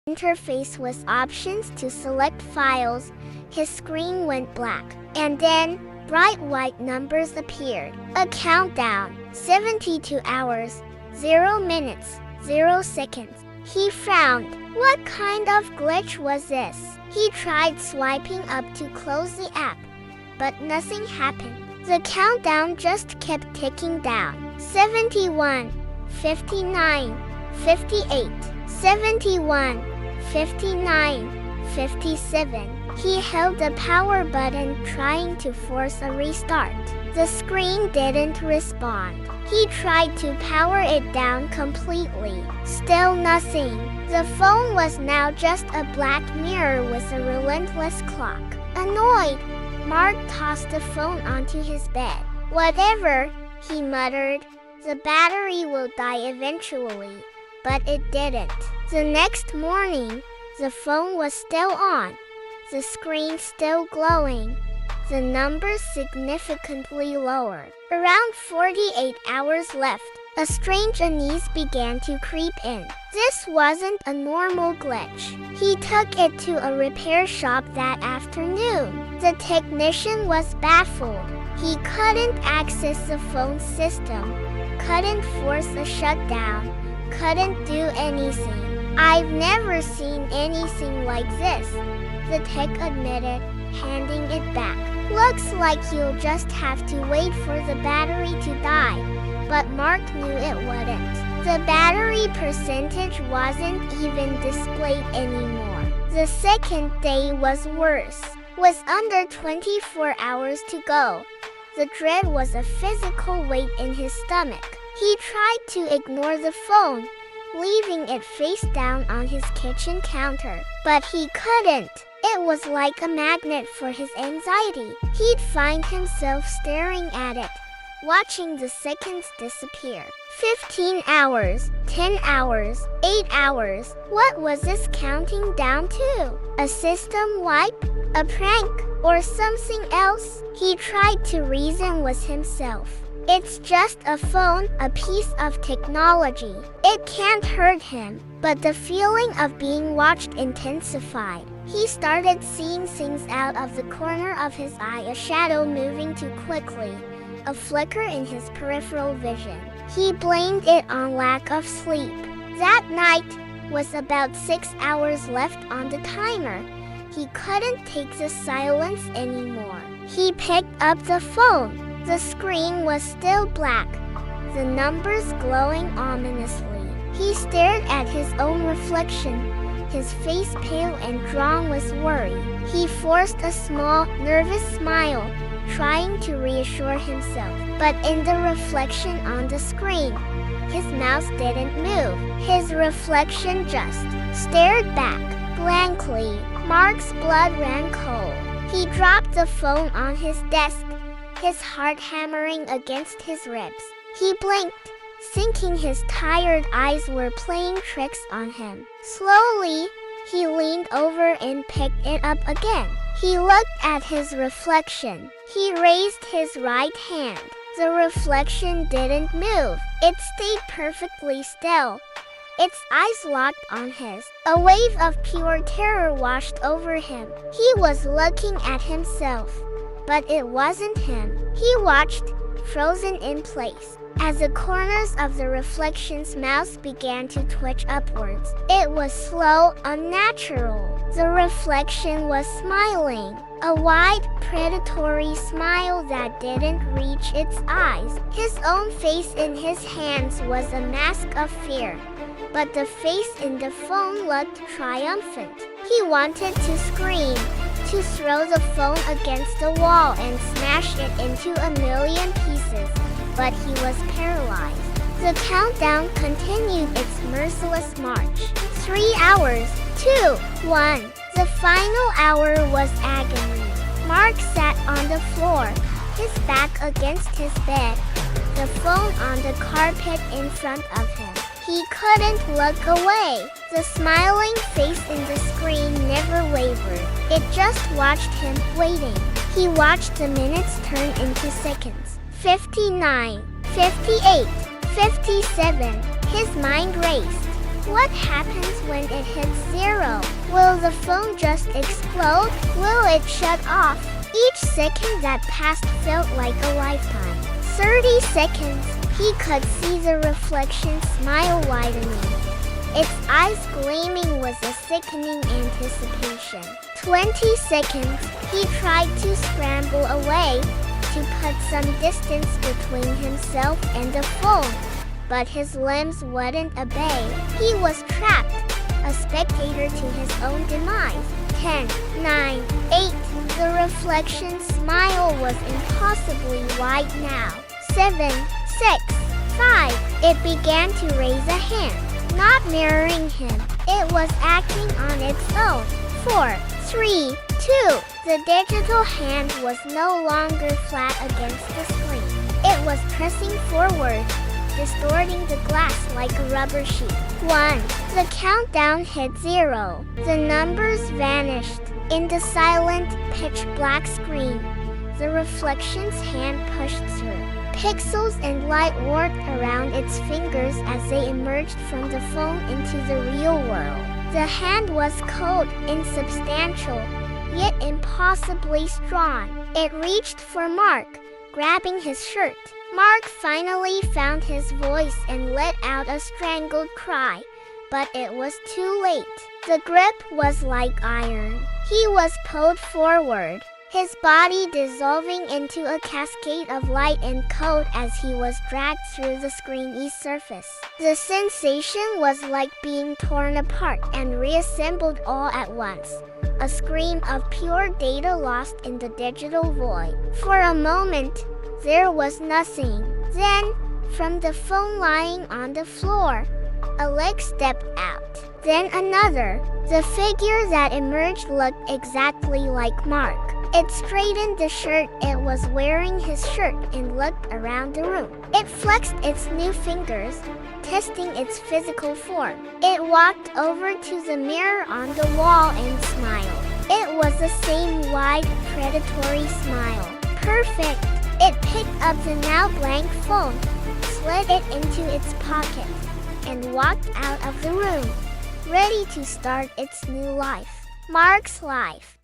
interface with options to select files, his screen went black. And then, bright white numbers appeared. A countdown, 72 hours, 0 minutes, 0 seconds. He frowned. What kind of glitch was this? He tried swiping up to close the app, but nothing happened. The countdown just kept ticking down. 71, 59, 58, 71, 59, 57. He held the power button trying to force a restart. The screen didn't respond. He tried to power it down completely. Still nothing. The phone was now just a black mirror with a relentless clock. Annoyed, Mark tossed the phone onto his bed. Whatever, he muttered. The battery will die eventually. But it didn't. The next morning, the phone was still on. The screen still glowing. The numbers significantly lower. Around 48 hours left, a strange unease began to creep in. This wasn't a normal glitch. He took it to a repair shop that afternoon. The technician was baffled. He couldn't access the phone system, couldn't force a shutdown, couldn't do anything. I've never seen anything like this, the tech admitted, handing it back. Looks like you'll just have to wait for the battery to die. But Mark knew it wouldn't. The battery percentage wasn't even displayed anymore. The second day was worse. With under 24 hours to go, the dread was a physical weight in his stomach. He tried to ignore the phone, leaving it face down on his kitchen counter. But he couldn't. It was like a magnet for his anxiety. He'd find himself staring at it, watching the seconds disappear. 15 hours, 10 hours, 8 hours. What was this counting down to? A system wipe? A prank? Or something else? He tried to reason with himself. It's just a phone, a piece of technology. It can't hurt him. But the feeling of being watched intensified. He started seeing things out of the corner of his eye, a shadow moving too quickly, a flicker in his peripheral vision. He blamed it on lack of sleep. That night, with about 6 hours left on the timer, he couldn't take the silence anymore. He picked up the phone. The screen was still black, the numbers glowing ominously. He stared at his own reflection, his face pale and drawn with worry. He forced a small, nervous smile, trying to reassure himself. But in the reflection on the screen, his mouth didn't move. His reflection just stared back, blankly. Mark's blood ran cold. He dropped the phone on his desk, his heart hammering against his ribs. He blinked, thinking his tired eyes were playing tricks on him. Slowly, he leaned over and picked it up again. He looked at his reflection. He raised his right hand. The reflection didn't move. It stayed perfectly still, its eyes locked on his. A wave of pure terror washed over him. He was looking at himself, but it wasn't him. He watched, frozen in place, as the corners of the reflection's mouth began to twitch upwards. It was slow, unnatural. The reflection was smiling, a wide, predatory smile that didn't reach its eyes. His own face in his hands was a mask of fear, but the face in the phone looked triumphant. He wanted to scream, to throw the phone against the wall and smash it into a million pieces, but he was paralyzed. The countdown continued its merciless march. 3 hours, 2, 1. The final hour was agony. Mark sat on the floor, his back against his bed, the phone on the carpet in front of him. He couldn't look away. The smiling face in the screen never wavered. It just watched him, waiting. He watched the minutes turn into seconds. 59, 58, 57. His mind raced. What happens when it hits 0? the phone just explode? Will it shut off? Each second that passed felt like a lifetime. 30 seconds. He could see the reflection smile widening. Its eyes gleaming was a sickening anticipation. 20 seconds. He tried to scramble away to put some distance between himself and the phone, but his limbs wouldn't obey. He was trapped, a spectator to his own demise. 10, 9, 8. The reflection smile was impossibly wide now. 7, 6, 5. It began to raise a hand, not mirroring him. It was acting on its own. 4, 3, 2. The digital hand was no longer flat against the screen. It was pressing forward, distorting the glass like a rubber sheet. 1. The countdown hit 0. The numbers vanished. In the silent, pitch-black screen, the reflection's hand pushed through. Pixels and light warped around its fingers as they emerged from the phone into the real world. The hand was cold, insubstantial, yet impossibly strong. It reached for Mark, grabbing his shirt. Mark finally found his voice and let out a strangled cry, but it was too late. The grip was like iron. He was pulled forward, his body dissolving into a cascade of light and cold as he was dragged through the screeny surface. The sensation was like being torn apart and reassembled all at once. A scream of pure data lost in the digital void. For a moment, there was nothing. Then, from the phone lying on the floor, a leg stepped out. Then another. The figure that emerged looked exactly like Mark. It straightened the shirt it was wearing his shirt and looked around the room. It flexed its new fingers, testing its physical form. It walked over to the mirror on the wall and smiled. It was the same wide, predatory smile. Perfect. It picked up the now blank phone, slid it into its pocket, and walked out of the room, ready to start its new life. Mark's life.